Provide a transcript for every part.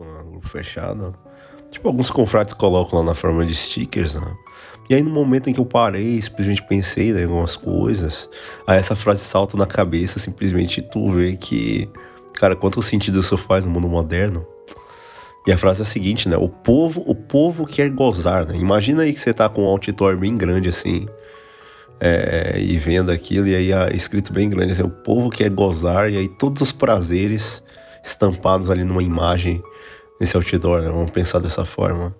né, um grupo fechado. Tipo, alguns confrades colocam lá na forma de stickers, né? E aí no momento em que eu parei, simplesmente pensei, né, em algumas coisas, aí essa frase salta na cabeça, simplesmente tu vê que, cara, quanto sentido isso faz no mundo moderno. E a frase é a seguinte, né? O povo quer gozar, né? Imagina aí que você tá com um auditório bem grande assim, e vendo aquilo, e aí escrito bem grande assim, o povo quer gozar, e aí todos os prazeres estampados ali numa imagem nesse outdoor, né? Vamos pensar dessa forma.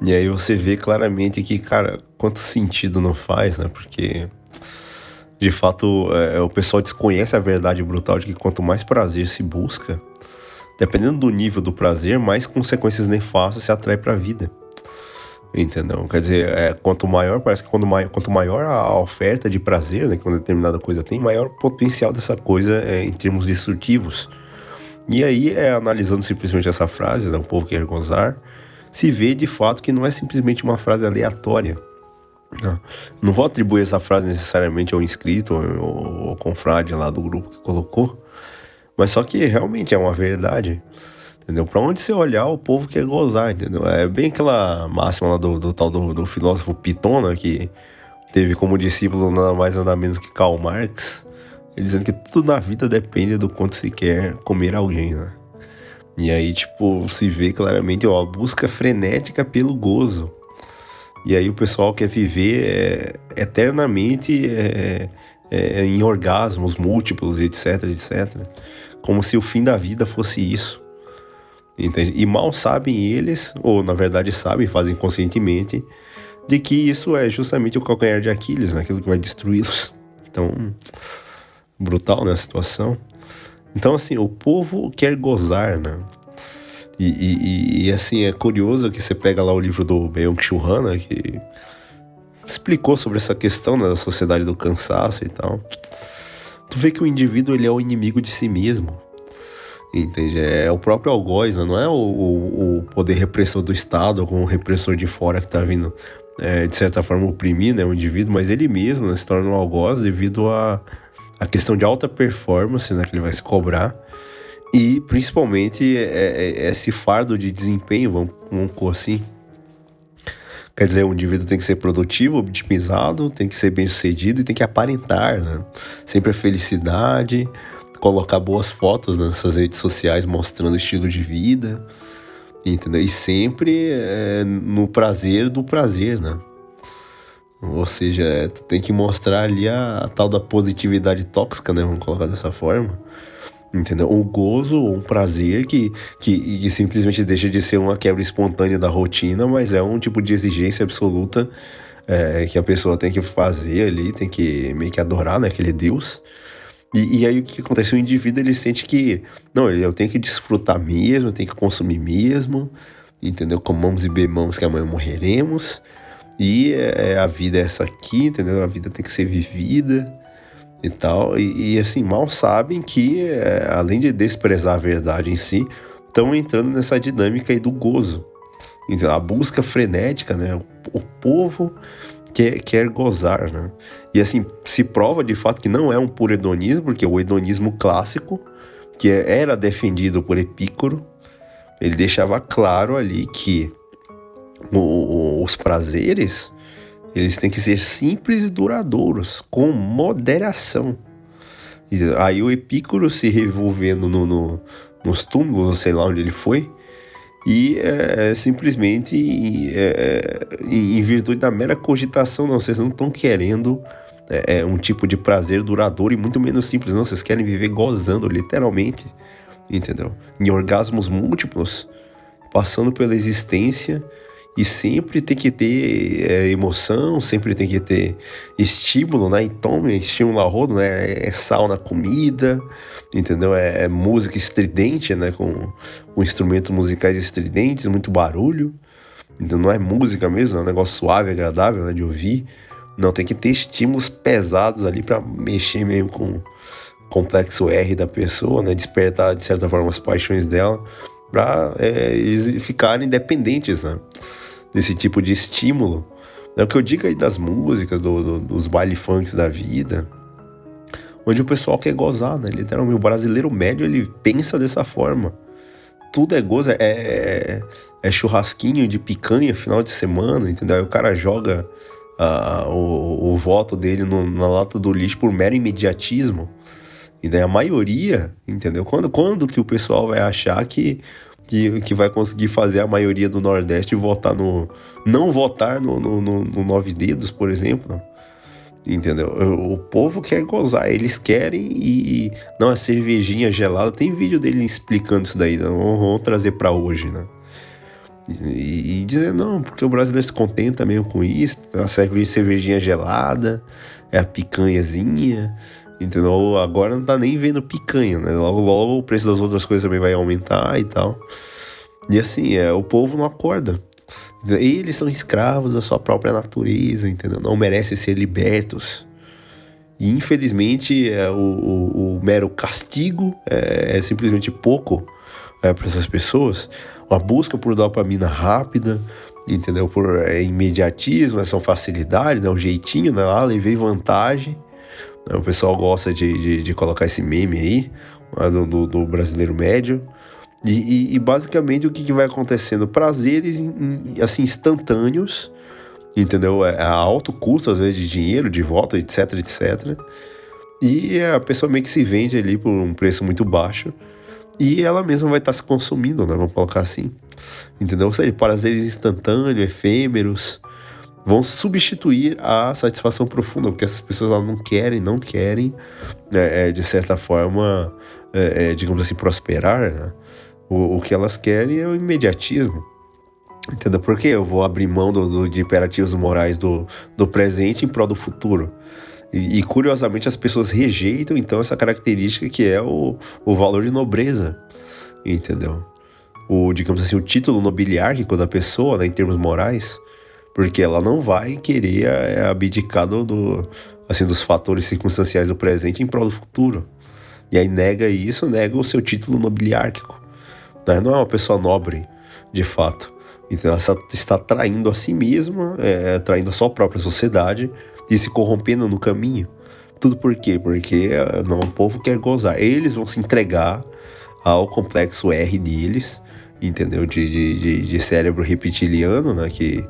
E aí você vê claramente que, cara, quanto sentido não faz, né? Porque, de fato, o pessoal desconhece a verdade brutal de que quanto mais prazer se busca, dependendo do nível do prazer, mais consequências nefastas se atrai pra vida. Entendeu? Quer dizer, quanto maior, parece que quanto maior a oferta de prazer, né, que uma determinada coisa tem, maior o potencial dessa coisa em termos destrutivos. E aí, analisando simplesmente essa frase, né, o povo quer gozar, se vê de fato que não é simplesmente uma frase aleatória. Não vou atribuir essa frase necessariamente ao inscrito ou ao confrade lá do grupo que colocou, mas só que realmente é uma verdade, entendeu? Pra onde você olhar, o povo quer gozar, entendeu? É bem aquela máxima lá do tal do filósofo Piton, né, que teve como discípulo nada mais nada menos que Karl Marx, ele dizendo que tudo na vida depende do quanto se quer comer alguém, né? E aí, tipo, se vê claramente, a busca frenética pelo gozo. E aí o pessoal quer viver eternamente em orgasmos múltiplos, etc, etc. Como se o fim da vida fosse isso. Entende? E mal sabem eles, ou na verdade sabem, fazem conscientemente, de que isso é justamente o calcanhar de Aquiles, né? Aquilo que vai destruí-los. Então, brutal, né, a situação. Então, assim, o povo quer gozar, né? E assim, é curioso que você pega lá o livro do Byung-Chul Han, né, que explicou sobre essa questão, né, da sociedade do cansaço e tal. Tu vê que o indivíduo, ele é o inimigo de si mesmo, entende? É o próprio algoz, né? Não é o poder repressor do Estado, algum repressor de fora que tá vindo, de certa forma, oprimir, né, o indivíduo, mas ele mesmo, né, se torna um algoz devido a questão de alta performance, né, que ele vai se cobrar. E, principalmente, esse fardo de desempenho, vamos pôr assim. Quer dizer, o indivíduo tem que ser produtivo, otimizado, tem que ser bem-sucedido e tem que aparentar, né? Sempre a felicidade, colocar boas fotos nessas redes sociais mostrando o estilo de vida, entendeu? E sempre no prazer do prazer, né? Ou seja, tu tem que mostrar ali a tal da positividade tóxica, né? Vamos colocar dessa forma. Entendeu? Um gozo, um prazer que simplesmente deixa de ser uma quebra espontânea da rotina, mas é um tipo de exigência absoluta que a pessoa tem que fazer ali, tem que meio que adorar, né, aquele Deus. E aí o que acontece? O indivíduo, ele sente que, não, eu tenho que desfrutar mesmo, eu tenho que consumir mesmo, entendeu? Comamos e bebamos que amanhã morreremos, e a vida é essa aqui, entendeu? A vida tem que ser vivida e tal, e assim, mal sabem que, além de desprezar a verdade em si, estão entrando nessa dinâmica aí do gozo. Então, a busca frenética, né? O povo quer gozar, né? E assim, se prova de fato que não é um puro hedonismo, porque o hedonismo clássico, que era defendido por Epícoro, ele deixava claro ali que os prazeres, eles têm que ser simples e duradouros, com moderação. E aí o Epícoro se revolvendo nos túmulos, sei lá onde ele foi, e simplesmente em virtude da mera cogitação, não, vocês não estão querendo um tipo de prazer duradouro e muito menos simples, não, vocês querem viver gozando, literalmente, entendeu? Em orgasmos múltiplos, passando pela existência. E sempre tem que ter emoção, sempre tem que ter estímulo, né? Então, estímulo a rodo, né? É sal na comida, entendeu? É música estridente, né? Com instrumentos musicais estridentes, muito barulho. Então não é música mesmo, é um negócio suave, agradável, né, de ouvir. Não, tem que ter estímulos pesados ali pra mexer mesmo com o complexo R da pessoa, né? Despertar, de certa forma, as paixões dela pra ficarem independentes, né? Desse tipo de estímulo. É o que eu digo aí das músicas, dos baile funks da vida, onde o pessoal quer gozar, né? Literalmente, o brasileiro médio, ele pensa dessa forma. tudo é gozo, é churrasquinho de picanha final de semana, entendeu? Aí o cara joga o voto dele na lata do lixo por mero imediatismo. E daí a maioria, entendeu? Quando que o pessoal vai achar que vai conseguir fazer a maioria do Nordeste votar não votar no Nove Dedos, por exemplo? Entendeu? O povo quer gozar, eles querem e não, a cervejinha gelada, tem vídeo dele explicando isso daí, né? Vamos trazer pra hoje, né? E dizer, não, porque o brasileiro se contenta mesmo com isso, a cervejinha gelada, é a picanhazinha, entendeu? Agora não tá nem vendo picanha, né? Logo o preço das outras coisas também vai aumentar e tal. E assim, o povo não acorda. Eles são escravos da sua própria natureza, entendeu? Não merecem ser libertos. E infelizmente o mero castigo é simplesmente pouco para essas pessoas. Uma busca por dopamina rápida, entendeu? Por imediatismo, são facilidades, né? O jeitinho, né? Levei vantagem. O pessoal gosta de colocar esse meme aí, do brasileiro médio. E basicamente o que vai acontecendo? Prazeres assim, instantâneos, entendeu? A alto custo, às vezes, de dinheiro, de volta, etc, etc. E a pessoa meio que se vende ali por um preço muito baixo. E ela mesma vai estar se consumindo, né? Vamos colocar assim. Entendeu? Ou seja, prazeres instantâneos, efêmeros, vão substituir a satisfação profunda, porque essas pessoas elas não querem, de certa forma, digamos assim, prosperar, né? O que elas querem é o imediatismo. Entendeu? Porque eu vou abrir mão de imperativos morais do presente em prol do futuro. E curiosamente as pessoas rejeitam então essa característica que é o valor de nobreza. Entendeu? Digamos assim, o título nobiliárquico da pessoa, né, em termos morais, porque ela não vai querer abdicar dos fatores circunstanciais do presente em prol do futuro. E aí nega o seu título nobiliárquico. Não é uma pessoa nobre, de fato. Então ela está traindo a si mesma, traindo a sua própria sociedade e se corrompendo no caminho. Tudo por quê? Porque o povo quer gozar. Eles vão se entregar ao complexo R deles, entendeu? De cérebro reptiliano, né? Que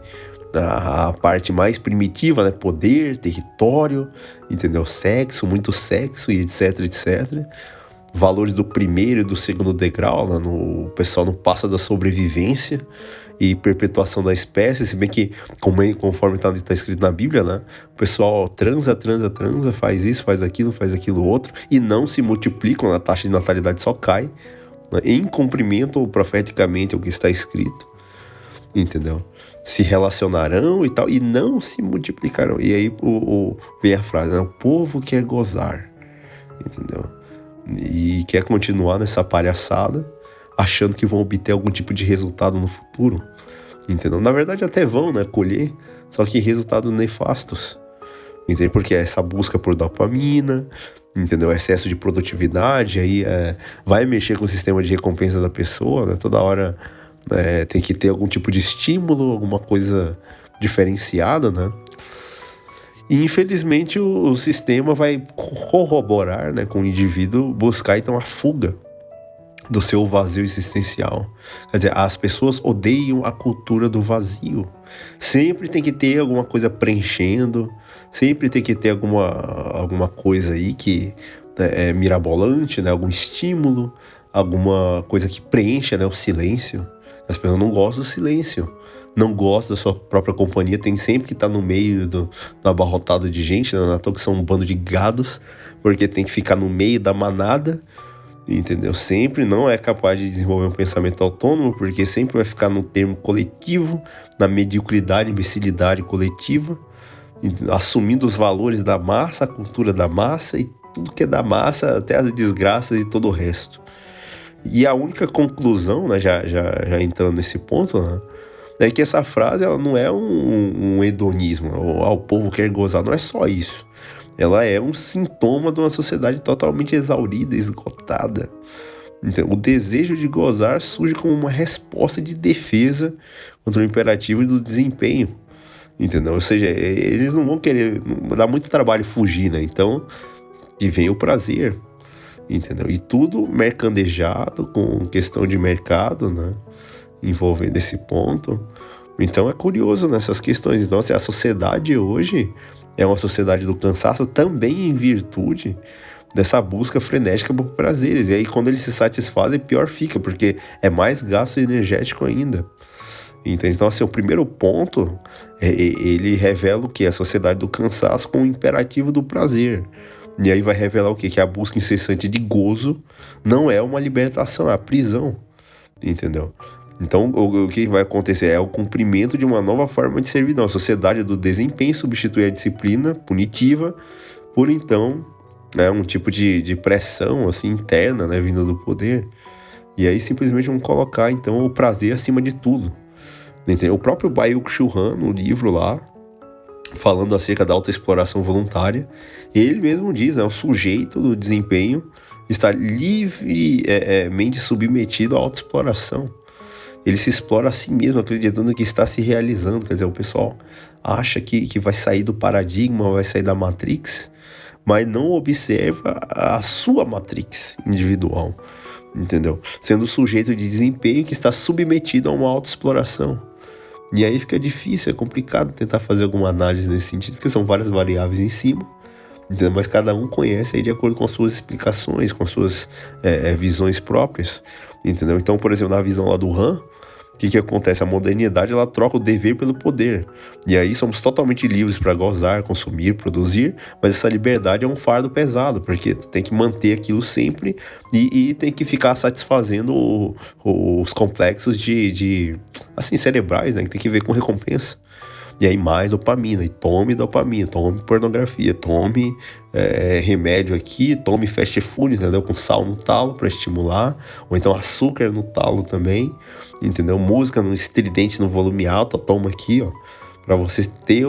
a parte mais primitiva, né? Poder, território, entendeu? Sexo, muito sexo e etc, etc. Valores do primeiro e do segundo degrau, né? O pessoal não passa da sobrevivência e perpetuação da espécie, se bem que, conforme está escrito na Bíblia, né? O pessoal transa, faz isso, faz aquilo outro, e não se multiplicam, a taxa de natalidade só cai, né? Em cumprimento profeticamente o que está escrito, entendeu? Se relacionarão e tal, e não se multiplicarão. E aí vem a frase, né? O povo quer gozar, entendeu? E quer continuar nessa palhaçada, achando que vão obter algum tipo de resultado no futuro, entendeu? Na verdade até vão, né, colher, só que resultados nefastos, entendeu? Porque essa busca por dopamina, entendeu? Excesso de produtividade, aí vai mexer com o sistema de recompensa da pessoa, né? Toda hora tem que ter algum tipo de estímulo, alguma coisa diferenciada, né? E infelizmente o sistema vai corroborar, né, com o indivíduo buscar então a fuga do seu vazio existencial. Quer dizer, as pessoas odeiam a cultura do vazio. Sempre tem que ter alguma coisa preenchendo, sempre tem que ter alguma coisa aí que é mirabolante, né, algum estímulo, alguma coisa que preencha, né, o silêncio. As pessoas não gostam do silêncio, não gostam da sua própria companhia, tem sempre que estar no meio do abarrotado de gente, né? Não é à toa que são um bando de gados, porque tem que ficar no meio da manada, entendeu? Sempre não é capaz de desenvolver um pensamento autônomo, porque sempre vai ficar no termo coletivo, na mediocridade, imbecilidade coletiva, assumindo os valores da massa, a cultura da massa e tudo que é da massa, até as desgraças e todo o resto. E a única conclusão, né, já entrando nesse ponto, né, é que essa frase ela não é um hedonismo, o povo quer gozar, não é só isso. Ela é um sintoma de uma sociedade totalmente exaurida, esgotada. Então, o desejo de gozar surge como uma resposta de defesa contra o imperativo do desempenho, entendeu? Ou seja, eles não vão querer, dá muito trabalho fugir, né? Então, que vem o prazer. entendeu? E tudo mercandejado com questão de mercado, né? Envolvendo esse ponto. Então é curioso nessas questões. Então, assim, a sociedade hoje é uma sociedade do cansaço também em virtude dessa busca frenética por prazeres. E aí, quando eles se satisfazem, pior fica, porque é mais gasto energético ainda. Entende? Então, assim, o primeiro ponto, ele revela o que? A sociedade do cansaço com o imperativo do prazer. E aí vai revelar o quê? Que a busca incessante de gozo não é uma libertação, é a prisão. Entendeu? Então, o que vai acontecer é o cumprimento de uma nova forma de servidão. A sociedade do desempenho substitui a disciplina punitiva por, então, né, um tipo de pressão assim, interna, né, vinda do poder. E aí simplesmente vamos colocar, então, o prazer acima de tudo. Entendeu? O próprio Byung-Chul Han, no livro lá, falando acerca da autoexploração voluntária, ele mesmo diz, né, o sujeito do desempenho está livremente submetido à autoexploração. Ele se explora a si mesmo, acreditando que está se realizando. Quer dizer, o pessoal acha que vai sair do paradigma, vai sair da Matrix, mas não observa a sua Matrix individual, entendeu? Sendo o sujeito de desempenho que está submetido a uma autoexploração. E aí fica difícil, é complicado tentar fazer alguma análise nesse sentido, porque são várias variáveis em cima, entendeu? Mas cada um conhece aí de acordo com as suas explicações, com as suas visões próprias, entendeu? Então, por exemplo, na visão lá do Han, o que acontece? A modernidade, ela troca o dever pelo poder. E aí somos totalmente livres para gozar, consumir, produzir, mas essa liberdade é um fardo pesado, porque tu tem que manter aquilo sempre e tem que ficar satisfazendo os complexos assim, cerebrais, né? Que tem que ver com recompensa. E aí mais dopamina, e tome dopamina, tome pornografia, tome remédio aqui, tome fast food, entendeu? Com sal no talo para estimular, ou então açúcar no talo também, entendeu? Música no estridente no volume alto, ó, toma aqui, ó, para você ter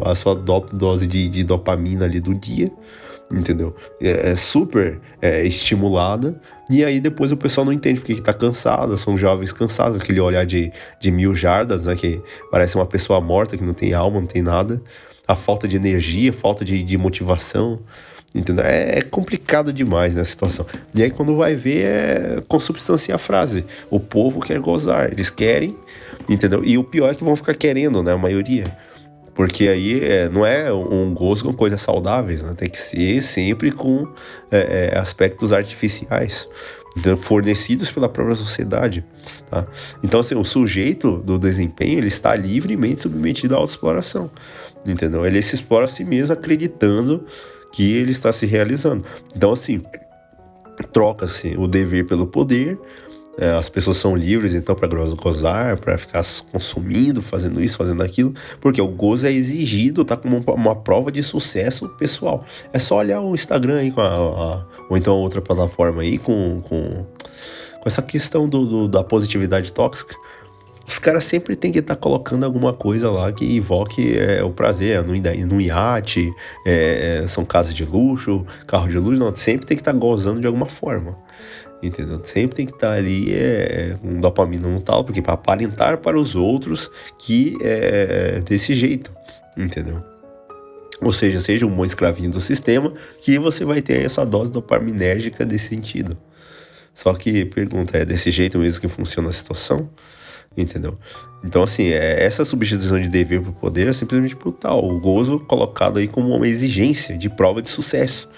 a sua dose de dopamina ali do dia, entendeu? É super estimulada, e aí depois o pessoal não entende porque que tá cansado, são jovens cansados, aquele olhar de 1000 jardas, né, que parece uma pessoa morta, que não tem alma, não tem nada, a falta de energia, falta de motivação, entendeu? É complicado demais nessa situação. E aí quando vai ver, consubstancia a frase, o povo quer gozar, eles querem, entendeu? E o pior é que vão ficar querendo, né, a maioria. Porque aí não é um gozo com coisas saudáveis, né? Tem que ser sempre com aspectos artificiais, então, fornecidos pela própria sociedade, tá? Então, assim, o sujeito do desempenho, ele está livremente submetido à autoexploração, entendeu? Ele se explora a si mesmo acreditando que ele está se realizando. Então, assim, troca-se o dever pelo poder. As pessoas são livres, então, para gozar, para ficar consumindo, fazendo isso, fazendo aquilo, porque o gozo é exigido, tá como uma prova de sucesso pessoal. É só olhar o Instagram aí, ou então outra plataforma aí, com essa questão da positividade tóxica. Os caras sempre tem que estar colocando alguma coisa lá que evoque o prazer, no iate, são casas de luxo, carro de luxo, não, sempre tem que estar gozando de alguma forma. Entendeu? Sempre tem que estar ali um dopamina no talo, porque para aparentar para os outros que é desse jeito, entendeu? Ou seja um bom escravinho do sistema, que você vai ter essa dose dopaminérgica desse sentido. Só que, pergunta, é desse jeito mesmo que funciona a situação? Entendeu? Então, assim, essa substituição de dever por poder é simplesmente brutal. O gozo colocado aí como uma exigência de prova de sucesso.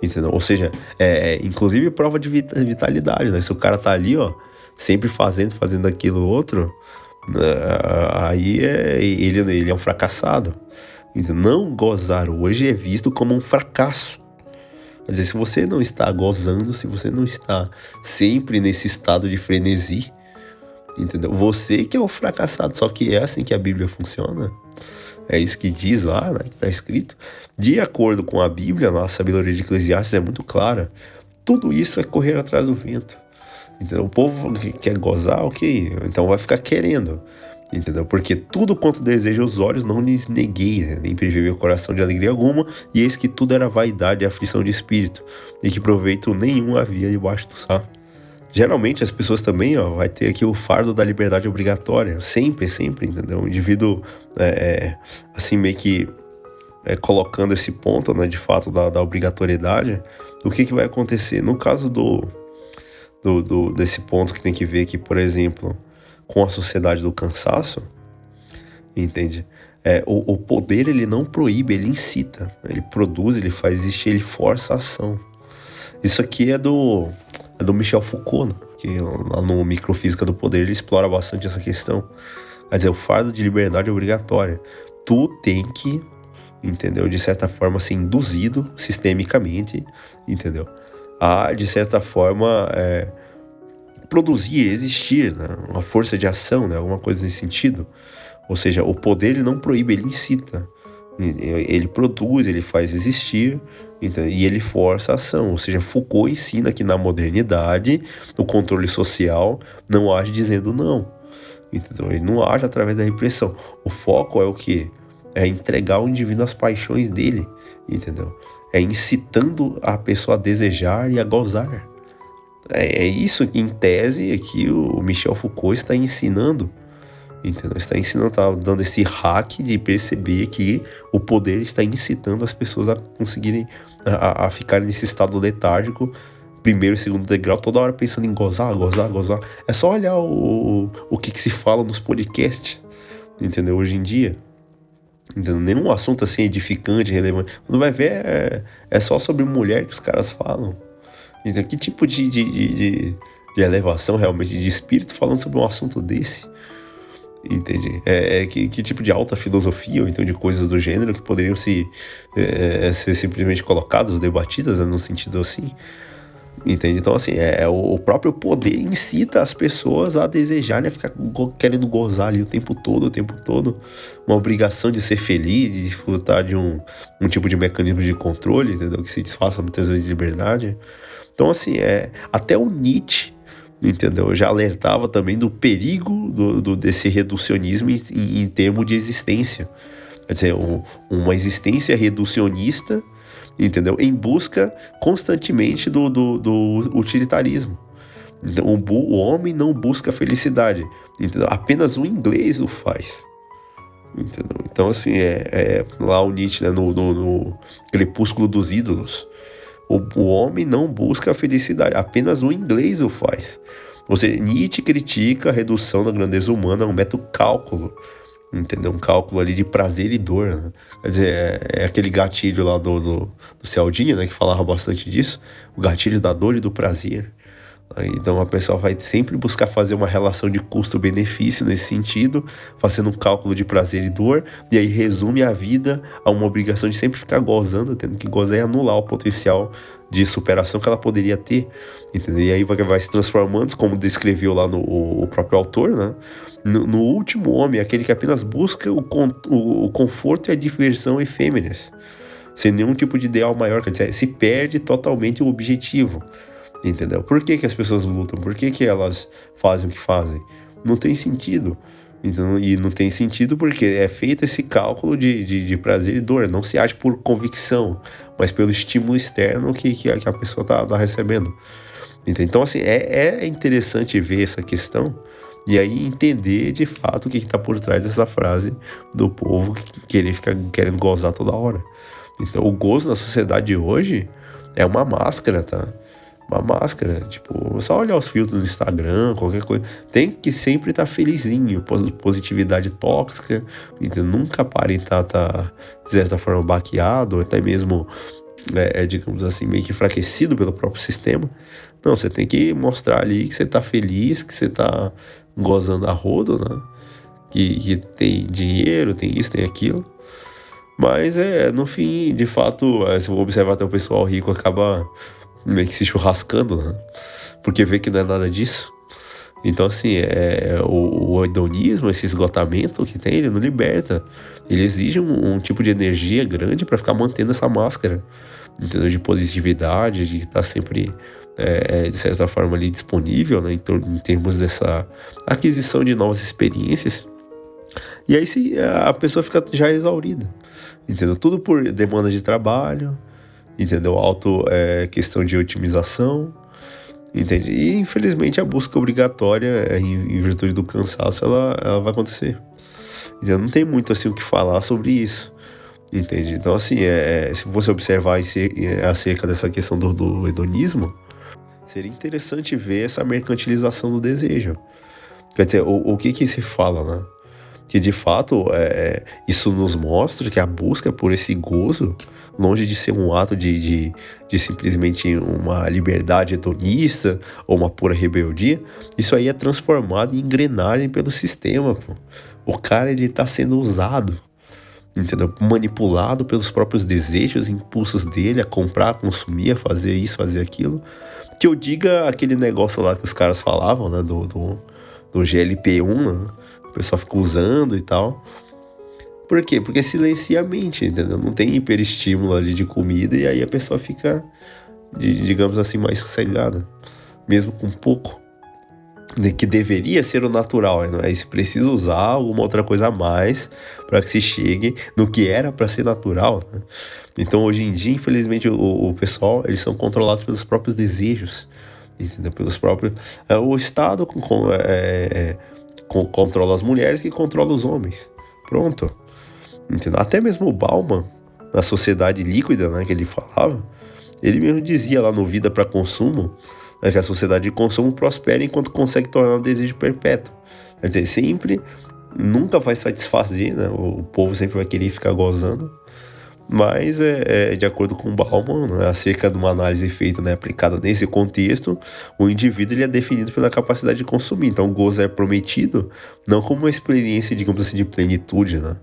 Entendeu? Ou seja, inclusive prova de vitalidade, né? Se o cara tá ali, ó, sempre fazendo aquilo outro, aí ele é um fracassado. Então, não gozar hoje é visto como um fracasso. Quer dizer, se você não está gozando, se você não está sempre nesse estado de frenesi, entendeu? Você que é o fracassado, só que é assim que a Bíblia funciona. É isso que diz lá, né, que está escrito. De acordo com a Bíblia, a sabedoria de Eclesiastes é muito clara. Tudo isso é correr atrás do vento. Então, o povo que quer gozar, ok, então vai ficar querendo. Entendeu? Porque tudo quanto deseja os olhos não lhes neguei, né? Nem prevê o coração de alegria alguma, e eis que tudo era vaidade e aflição de espírito, e que proveito nenhum havia debaixo do céu. Geralmente as pessoas também, ó, vai ter aqui o fardo da liberdade obrigatória, sempre, entendeu? O indivíduo, assim, meio que colocando esse ponto, né, de fato, da obrigatoriedade, o que vai acontecer? No caso desse ponto que tem que ver aqui, por exemplo, com a sociedade do cansaço, entende? O poder, ele não proíbe, ele incita, ele produz, ele faz existir, ele força a ação. Isso aqui é do Michel Foucault, né? Que lá no Microfísica do Poder ele explora bastante essa questão. Quer dizer, o fardo de liberdade é obrigatória. Tu tem que, entendeu? De certa forma, ser induzido sistemicamente, entendeu? A, de certa forma, produzir, existir, né? Uma força de ação, né? Alguma coisa nesse sentido. Ou seja, o poder, ele não proíbe, ele incita. Ele produz, ele faz existir, então, e ele força a ação. Ou seja, Foucault ensina que na modernidade o controle social não age dizendo não, entendeu? Ele não age através da repressão. O foco é o quê? É entregar o indivíduo às paixões dele, entendeu? É incitando a pessoa a desejar e a gozar. É isso que, em tese, que o Michel Foucault está ensinando. Entendeu? Está ensinando, está dando esse hack de perceber que o poder está incitando as pessoas a conseguirem, a ficarem nesse estado letárgico, primeiro e segundo degrau, toda hora pensando em gozar. É só olhar o que se fala nos podcasts, entendeu? Hoje em dia, entendeu? Nenhum assunto assim edificante, relevante. Quando vai ver, é só sobre mulher que os caras falam. Então, que tipo de elevação realmente de espírito falando sobre um assunto desse? Entende? Que tipo de alta filosofia ou então de coisas do gênero que poderiam ser simplesmente colocadas, debatidas, né, no sentido assim, entende? Então assim, o próprio poder incita as pessoas a desejarem, a ficar querendo gozar ali o tempo todo, uma obrigação de ser feliz, de desfrutar de um tipo de mecanismo de controle, entendeu? Que se desfaça muitas vezes de liberdade. Então assim, até o Nietzsche, entendeu? Eu já alertava também do perigo desse reducionismo em termos de existência. Quer dizer, uma existência reducionista, entendeu? Em busca constantemente do utilitarismo. Então, o homem não busca felicidade, entendeu? Apenas o inglês o faz. Entendeu? Então, assim, lá o Nietzsche, né, no Crepúsculo dos Ídolos, o homem não busca a felicidade, apenas o inglês o faz. Ou seja, Nietzsche critica a redução da grandeza humana a um método cálculo, entendeu? Um cálculo ali de prazer e dor, né? Quer dizer, é aquele gatilho lá do Cialdini, né, que falava bastante disso, o gatilho da dor e do prazer. Então a pessoa vai sempre buscar fazer uma relação de custo-benefício nesse sentido, fazendo um cálculo de prazer e dor, e aí resume a vida a uma obrigação de sempre ficar gozando, tendo que gozar e anular o potencial de superação que ela poderia ter, entendeu? E aí vai se transformando, como descreveu lá o próprio autor, né? No último homem, aquele que apenas busca o conforto e a diversão efêmeras, sem nenhum tipo de ideal maior, quer dizer, se perde totalmente o objetivo. Entendeu? Por que as pessoas lutam? Por que elas fazem o que fazem? Não tem sentido. Então, e não tem sentido porque é feito esse cálculo de prazer e dor. Não se age por convicção, mas pelo estímulo externo que a pessoa tá recebendo. Então, assim, é interessante ver essa questão e aí entender de fato o que está por trás dessa frase do povo querer ficar querendo gozar toda hora. Então, o gozo na sociedade de hoje é uma máscara, tá? Uma máscara, tipo, só olhar os filtros no Instagram, qualquer coisa, tem que sempre estar felizinho, positividade tóxica, então nunca pare de estar de certa forma baqueado, ou até mesmo, digamos assim, meio que enfraquecido pelo próprio sistema. Não, você tem que mostrar ali que você tá feliz, que você tá gozando a rodo, né, que tem dinheiro, tem isso, tem aquilo. Mas no fim, de fato, se eu observar até o pessoal rico acaba meio que se churrascando, né? Porque vê que não é nada disso. Então, assim, o hedonismo, esse esgotamento que tem, ele não liberta. Ele exige um tipo de energia grande para ficar mantendo essa máscara, entendeu? De positividade, de estar sempre, de certa forma, ali disponível, né? Em termos dessa aquisição de novas experiências. E aí a pessoa fica já exaurida, entendeu? Tudo por demanda de trabalho, entendeu? Questão de otimização, entende? E infelizmente a busca obrigatória em virtude do cansaço ela vai acontecer. Então não tem muito assim o que falar sobre isso, Entende? Então, assim, se você observar acerca dessa questão do hedonismo, seria interessante ver essa mercantilização do desejo. Quer dizer, o que se fala, né? Que de fato isso nos mostra que a busca por esse gozo, longe de ser um ato de simplesmente uma liberdade hedonista ou uma pura rebeldia, isso aí é transformado em engrenagem pelo sistema, pô. O cara, ele tá sendo usado, entendeu? Manipulado pelos próprios desejos, impulsos dele a comprar, a consumir, a fazer isso, fazer aquilo. Que eu diga aquele negócio lá que os caras falavam, né, do GLP-1, né? O pessoal fica usando e tal. Por quê? Porque silencia a mente, entendeu? Não tem hiperestímulo ali de comida e aí a pessoa fica, digamos assim, mais sossegada. Mesmo com pouco. Que deveria ser o natural, não é? Se precisa usar alguma outra coisa a mais para que se chegue no que era para ser natural, né? Então, hoje em dia, infelizmente, o pessoal, eles são controlados pelos próprios desejos, entendeu? Pelos próprios... o Estado controla as mulheres que controla os homens. Pronto. Entendeu? Até mesmo o Bauman, na Sociedade Líquida, né, que ele falava, ele mesmo dizia lá no Vida para Consumo, né, que a sociedade de consumo prospera enquanto consegue tornar o desejo perpétuo. Quer dizer, sempre, nunca vai satisfazer, né? O povo sempre vai querer ficar gozando. Mas, de acordo com o Bauman, né, acerca de uma análise feita, né, aplicada nesse contexto, o indivíduo ele é definido pela capacidade de consumir. Então, o gozo é prometido não como uma experiência, digamos assim, de plenitude, né?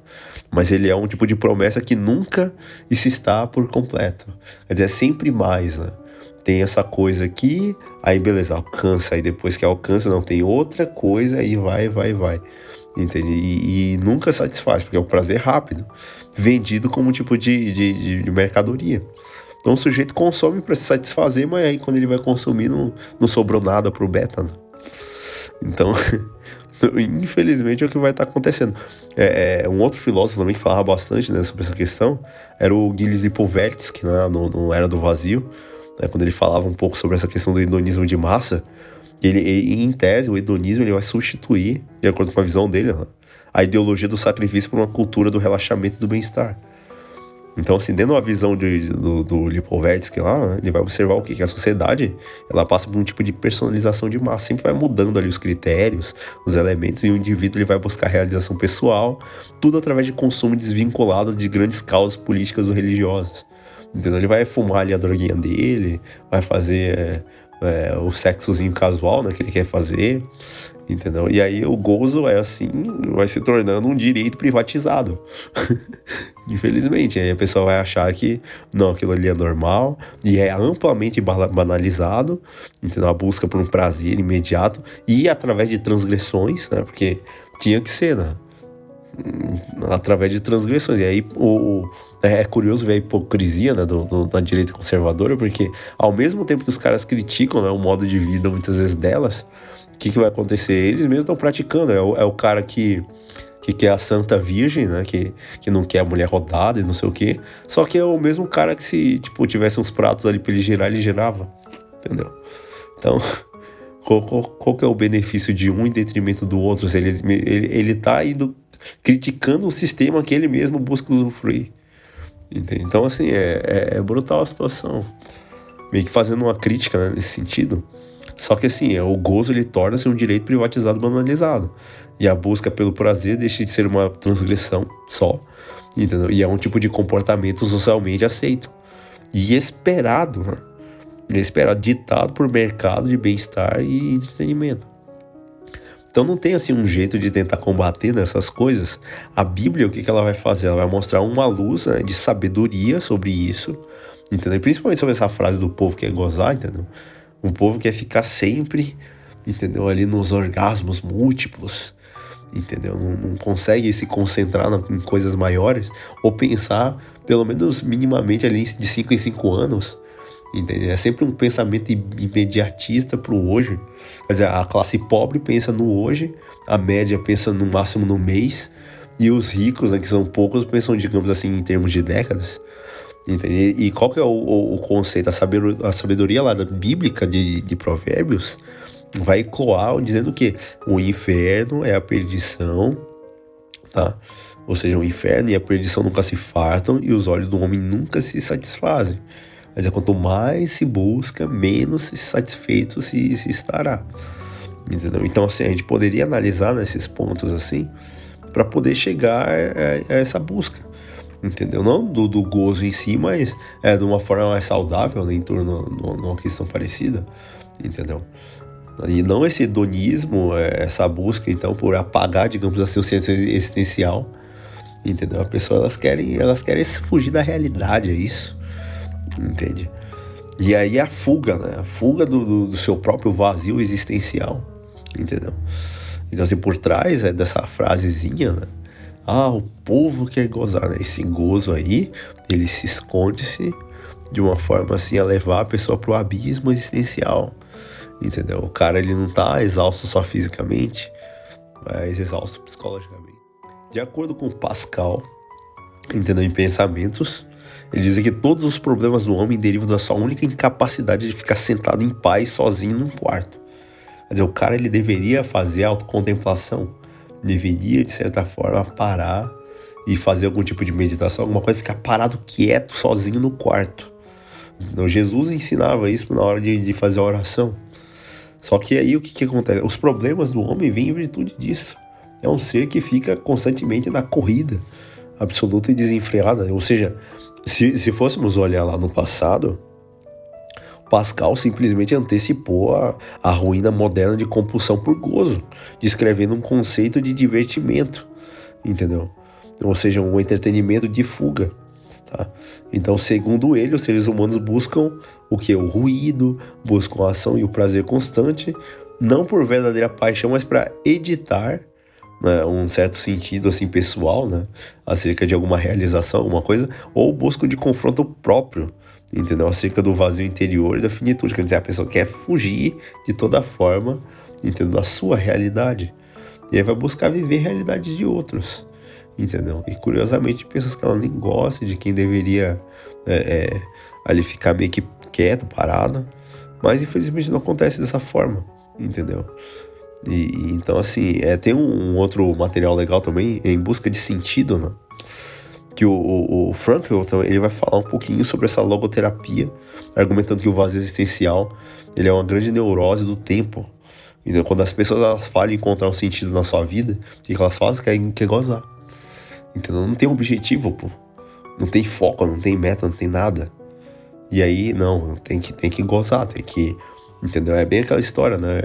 Mas ele é um tipo de promessa que nunca se está por completo. Quer dizer, é sempre mais, né? Tem essa coisa aqui, aí beleza, alcança, aí depois que alcança não tem outra coisa, aí vai. Entende? E nunca satisfaz, porque é um prazer rápido, vendido como um tipo de mercadoria. Então o sujeito consome para se satisfazer, mas aí quando ele vai consumir não sobrou nada pro beta, né? Então, infelizmente é o que vai estar acontecendo. Um outro filósofo também que falava bastante, né, sobre essa questão era o Gilles Lipovetsky, né, no Era do Vazio, né, quando ele falava um pouco sobre essa questão do hedonismo de massa. Ele, em tese, o hedonismo ele vai substituir, de acordo com a visão dele, né, a ideologia do sacrifício por uma cultura do relaxamento e do bem-estar. Então, assim, dentro da visão do Lipovetsky lá, né, ele vai observar o quê? Que a sociedade, ela passa por um tipo de personalização de massa, sempre vai mudando ali os critérios, os elementos, e o indivíduo ele vai buscar realização pessoal, tudo através de consumo desvinculado de grandes causas políticas ou religiosas. Entendeu? Ele vai fumar ali a droguinha dele, vai fazer o sexozinho casual, né, que ele quer fazer, entendeu? E aí o gozo assim, vai se tornando um direito privatizado. Infelizmente, aí a pessoa vai achar que não, aquilo ali é normal e é amplamente banalizado, entendeu? A busca por um prazer imediato e através de transgressões, né? Porque tinha que ser, né? Através de transgressões. E aí é curioso ver a hipocrisia, né, da direita conservadora, porque ao mesmo tempo que os caras criticam, né, o modo de vida muitas vezes delas, o que vai acontecer? Eles mesmos estão praticando. É o cara que quer a Santa Virgem, né? Que não quer a mulher rodada e não sei o quê. Só que é o mesmo cara que se, tipo, tivesse uns pratos ali pra ele girar, ele girava. Entendeu? Então, qual que é o benefício de um em detrimento do outro? Se ele tá indo criticando o sistema que ele mesmo busca usufruir. Entende? Então, assim, é brutal a situação. Meio que fazendo uma crítica, né, nesse sentido. Só que assim, o gozo ele torna-se um direito privatizado, banalizado. E a busca pelo prazer deixa de ser uma transgressão só, entendeu? E é um tipo de comportamento socialmente aceito. E esperado, né? Esperado, ditado por mercado de bem-estar e entretenimento. Então não tem assim um jeito de tentar combater nessas coisas. A Bíblia, o que ela vai fazer? Ela vai mostrar uma luz, né, de sabedoria sobre isso, entendeu? E principalmente sobre essa frase do povo que quer gozar, entendeu? O povo quer ficar sempre, entendeu? Ali nos orgasmos múltiplos, entendeu? Não consegue se concentrar em coisas maiores ou pensar, pelo menos minimamente ali de 5 em 5 anos, entendeu? É sempre um pensamento imediatista pro hoje. Quer dizer, a classe pobre pensa no hoje, a média pensa no máximo no mês, e os ricos, né, que são poucos, pensam, digamos assim, em termos de décadas. Entende? E qual que é o conceito? A sabedoria lá da bíblica de Provérbios vai ecoar dizendo que o inferno é a perdição, tá? Ou seja, o inferno e a perdição nunca se fartam e os olhos do homem nunca se satisfazem. Mas quanto mais se busca, menos satisfeito se estará. Entendeu? Então, assim, a gente poderia analisar nesses pontos assim para poder chegar a essa busca. Entendeu? Não do gozo em si, mas de uma forma mais saudável, né, em torno de uma questão parecida. Entendeu? E não esse hedonismo, essa busca, então, por apagar, digamos assim, o senso existencial. Entendeu? A pessoa, elas querem fugir da realidade, é isso. Entende? E aí a fuga, né? A fuga do seu próprio vazio existencial. Entendeu? Então, assim, por trás dessa frasezinha, né? O povo quer gozar, né? Esse gozo aí, ele se esconde-se de uma forma assim a levar a pessoa pro abismo existencial. Entendeu? O cara, ele não tá exausto só fisicamente, mas exausto psicologicamente. De acordo com Pascal, entendeu? Em Pensamentos, ele diz que todos os problemas do homem derivam da sua única incapacidade de ficar sentado em paz sozinho num quarto. Quer dizer, o cara, ele deveria fazer autocontemplação, deveria, de certa forma, parar e fazer algum tipo de meditação, alguma coisa, ficar parado quieto, sozinho no quarto. Então, Jesus ensinava isso na hora de fazer a oração. Só que aí o que acontece? Os problemas do homem vêm em virtude disso. É um ser que fica constantemente na corrida absoluta e desenfreada. Ou seja, se fôssemos olhar lá no passado, Pascal simplesmente antecipou a ruína moderna de compulsão por gozo, descrevendo um conceito de divertimento, entendeu? Ou seja, um entretenimento de fuga. Tá? Então, segundo ele, os seres humanos buscam o que? O ruído, buscam a ação e o prazer constante, não por verdadeira paixão, mas para editar, né, um certo sentido assim pessoal, né, acerca de alguma realização, alguma coisa, ou buscam de confronto próprio, entendeu? Acerca do vazio interior e da finitude. Quer dizer, a pessoa quer fugir de toda forma, entendeu? Da sua realidade. E aí vai buscar viver realidades de outros. Entendeu? E curiosamente, pessoas que ela nem gosta, de quem deveria ali ficar meio que quieto, parado, mas infelizmente não acontece dessa forma, entendeu? E então, assim, tem um outro material legal também, Em Busca de Sentido, né? Que o Frankl, ele vai falar um pouquinho sobre essa logoterapia, argumentando que o vazio existencial, ele é uma grande neurose do tempo. Então, quando as pessoas elas falam em encontrar um sentido na sua vida, o que elas fazem? Quer gozar. Entendeu? Não tem objetivo, pô. Não tem foco, não tem meta, não tem nada. E aí, não, tem que gozar, tem que... Entendeu? É bem aquela história, né?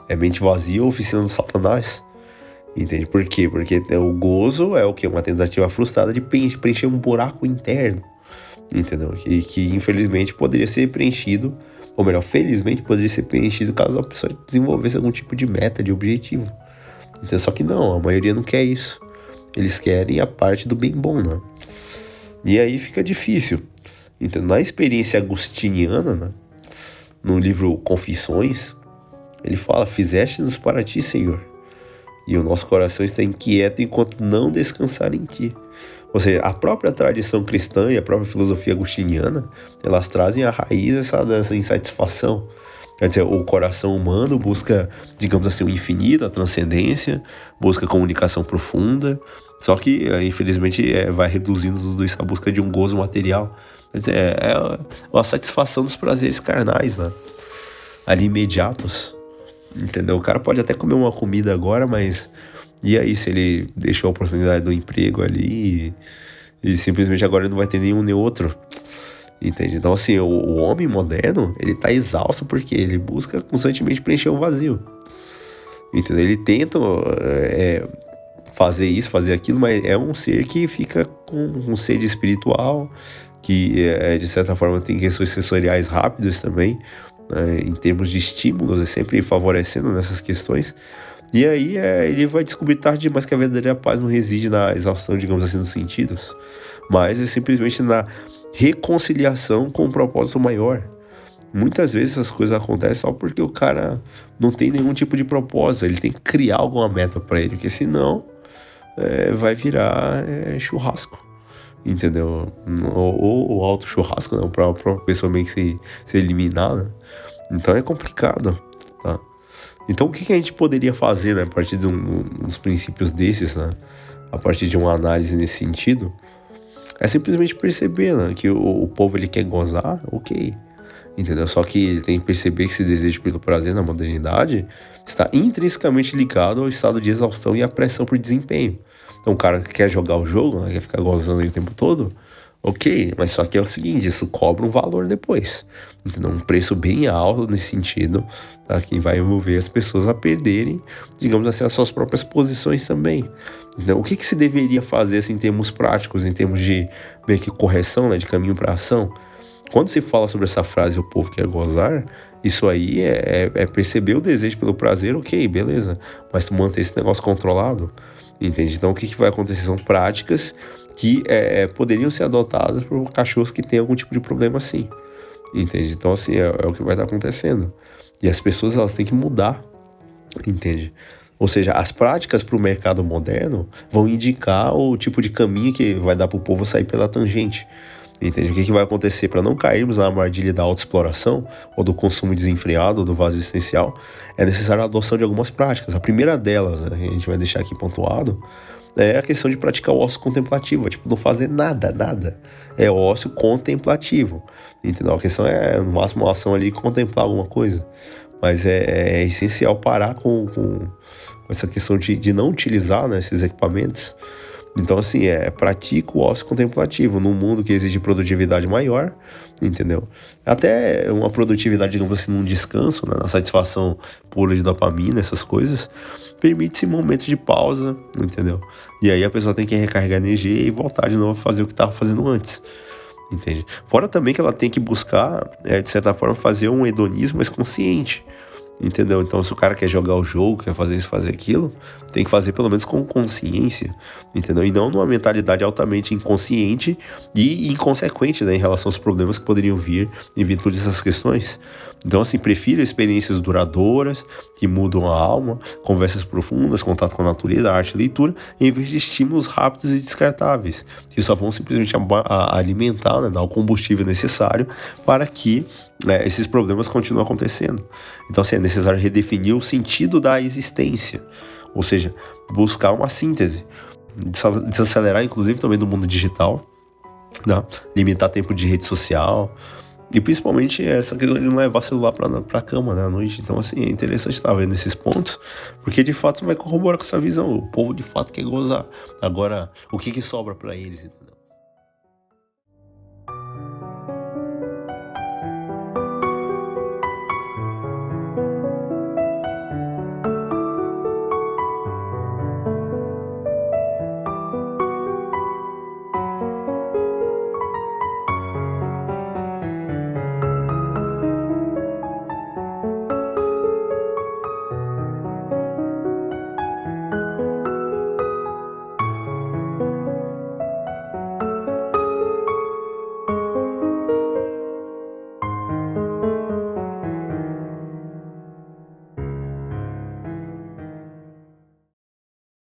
É mente vazia, oficina do Satanás. Entende? Por quê? Porque o gozo é o quê? Uma tentativa frustrada de preencher um buraco interno. Entendeu? Que infelizmente poderia ser preenchido, ou melhor, felizmente poderia ser preenchido caso a pessoa desenvolvesse algum tipo de meta, de objetivo. Então, só que não, a maioria não quer isso. Eles querem a parte do bem bom, né? E aí fica difícil. Então, na experiência agostiniana, né, no livro Confissões, ele fala: fizeste-nos para ti, Senhor, e o nosso coração está inquieto enquanto não descansar em ti. Ou seja, a própria tradição cristã e a própria filosofia agostiniana, elas trazem a raiz dessa insatisfação. Quer dizer, o coração humano busca, digamos assim, o infinito, a transcendência, busca comunicação profunda, só que, infelizmente, vai reduzindo tudo isso à busca de um gozo material. Quer dizer, é a satisfação dos prazeres carnais, né? Ali imediatos, entendeu? O cara pode até comer uma comida agora, mas e aí se ele deixou a oportunidade do emprego ali e simplesmente agora ele não vai ter nenhum nem outro? Entende? Então, assim, o homem moderno, ele tá exausto porque ele busca constantemente preencher um vazio. Entendeu? Ele tenta fazer isso, fazer aquilo, mas é um ser que fica com sede espiritual, que de certa forma tem questões sensoriais rápidas também, né, em termos de estímulos, é sempre favorecendo nessas questões. E aí ele vai descobrir tarde demais que a verdadeira paz não reside na exaustão, digamos assim, dos sentidos, mas é simplesmente na reconciliação com um propósito maior. Muitas vezes essas coisas acontecem só porque o cara não tem nenhum tipo de propósito, ele tem que criar alguma meta para ele, porque senão vai virar churrasco, entendeu? Ou auto churrasco, né? Para a própria pessoa meio que se eliminar, né? Então é complicado, tá? Então o que a gente poderia fazer, né, a partir de uns princípios desses, né? a partir de uma análise nesse sentido, é simplesmente perceber, né, que o povo ele quer gozar, ok, entendeu? Só que ele tem que perceber que esse desejo pelo prazer na modernidade está intrinsecamente ligado ao estado de exaustão e à pressão por desempenho. Então o cara que quer jogar o jogo, né, quer ficar gozando aí o tempo todo, ok, mas só que é o seguinte, isso cobra um valor depois, entendeu? Um preço bem alto nesse sentido, tá? Que vai envolver as pessoas a perderem, digamos assim, as suas próprias posições também. Então, o que se deveria fazer assim, em termos práticos, em termos de meio que correção, né, de caminho para ação? Quando se fala sobre essa frase, o povo quer gozar, isso aí é perceber o desejo pelo prazer, ok, beleza, mas tu manter esse negócio controlado, entende? Então, o que vai acontecer são práticas que poderiam ser adotadas por cachorros que têm algum tipo de problema assim, entende? Então, assim, é o que vai estar acontecendo. E as pessoas, elas têm que mudar, entende? Ou seja, as práticas para o mercado moderno vão indicar o tipo de caminho que vai dar para o povo sair pela tangente. Entende? O que vai acontecer para não cairmos na armadilha da autoexploração ou do consumo desenfreado ou do vazio existencial? É necessária a adoção de algumas práticas. A primeira delas, né, a gente vai deixar aqui pontuado, é a questão de praticar o ócio contemplativo, tipo, não fazer nada. É ócio contemplativo, entendeu? A questão é, no máximo, uma ação ali, contemplar alguma coisa. Mas é essencial parar com essa questão de não utilizar, né, esses equipamentos. Então, assim, pratica o ócio contemplativo num mundo que exige produtividade maior, entendeu? Até uma produtividade, digamos assim, num descanso, né, na satisfação pura de dopamina, essas coisas, permite-se momentos de pausa, entendeu? E aí a pessoa tem que recarregar energia e voltar de novo a fazer o que estava fazendo antes, entende? Fora também que ela tem que buscar, de certa forma, fazer um hedonismo mais consciente, entendeu? Então, se o cara quer jogar o jogo, quer fazer isso, fazer aquilo, tem que fazer pelo menos com consciência, entendeu? E não numa mentalidade altamente inconsciente e inconsequente, né, em relação aos problemas que poderiam vir em virtude dessas questões. Então, assim, prefiro experiências duradouras, que mudam a alma, conversas profundas, contato com a natureza, a arte e a leitura, em vez de estímulos rápidos e descartáveis, que só vão simplesmente alimentar, né, dar o combustível necessário para que esses problemas continuam acontecendo. Então, assim, é necessário redefinir o sentido da existência, ou seja, buscar uma síntese, desacelerar, inclusive, também do mundo digital, né? Limitar tempo de rede social, e principalmente essa questão de não levar celular pra cama, né, à noite. Então, assim, é interessante estar vendo esses pontos, porque de fato vai corroborar com essa visão. O povo de fato quer gozar. Agora, o que sobra pra eles, entendeu?